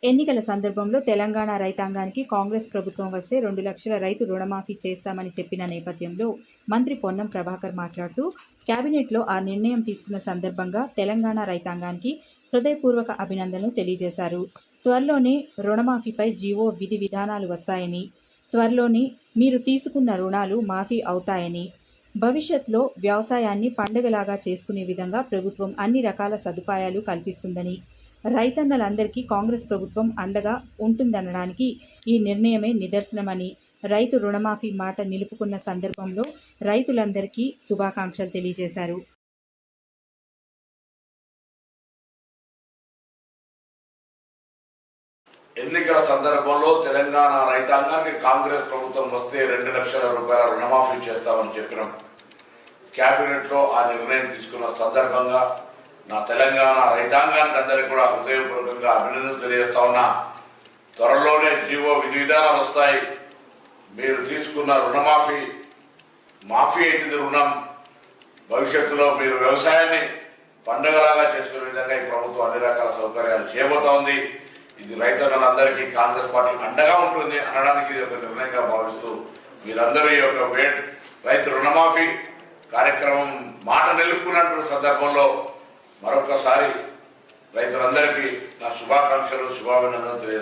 ఎన్నికల సందర్భంలో తెలంగాణ రైతాంగానికి కాంగ్రెస్ ప్రభుత్వం వస్తే 2 లక్షల రైతు రుణమాఫీ చేస్తామని చెప్పిన నేపథ్యంలో మంత్రి పొన్నం ప్రభాకర్ మాట్లాడుతూ కేబినెట్లో ఆ నిర్ణయం తీసుకున్న సందర్భంగా తెలంగాణ రైతాంగానికి హృదయపూర్వక అభినందనలు తెలియజేశారు. త్వరలోనే రుణమాఫీపై జీవో విధి విధానాలు వస్తాయని, త్వరలోనే మీరు తీసుకున్న రుణాలు మాఫీ అవుతాయని, భవిష్యత్తులో వ్యవసాయాన్ని పండుగలాగా చేసుకునే విధంగా ప్రభుత్వం అన్ని రకాల సదుపాయాలు కల్పిస్తుందని, రైతన్నలందరికీ కాంగ్రెస్ ప్రభుత్వం అండగా ఉంటుందనడానికి ఈ నిర్ణయమే నిదర్శనమని, రైతు రుణమాఫీ మాట నిలుపుకున్న సందర్భంలో రైతులందరికీ శుభాకాంక్షలు తెలియజేశారు. ఎన్నికల సందర్భంలో తెలంగాణ రైతాంగానికి కాంగ్రెస్ ప్రభుత్వం వస్తే 2 లక్షల రూపాయల రుణమాఫీ చేస్తామని చెప్పినాం. కేబినెట్లో ఆ నిర్ణయం తీసుకున్న సందర్భంగా నా తెలంగాణ రైతాంగానికి అందరికీ కూడా హృదయపూర్వకంగా అభినందనలు తెలియజేస్తా ఉన్నా. త్వరలోనే జీవో విధి విధానాలు వస్తాయి. మీరు తీసుకున్న రుణమాఫీ మాఫీ అయితే రుణం భవిష్యత్తులో మీరు వ్యవసాయాన్ని పండుగలాగా చేసుకునే విధంగా ఈ ప్రభుత్వం అన్ని రకాల సౌకర్యాలు చేయబోతా ఉంది. ఇది రైతన్నలందరికీ కాంగ్రెస్ పార్టీ అండగా ఉంటుంది అనడానికి ఇది ఒక నిర్ణయంగా భావిస్తూ మీరందరూ ఈ యొక్క రైతు రుణమాఫీ కార్యక్రమం మాట నిలుపుకున్నటువంటి సందర్భంలో మరొకసారి రైతులందరికీ నా శుభాకాంక్షలు, శుభాభినందనలు తెలియజేస్తాను.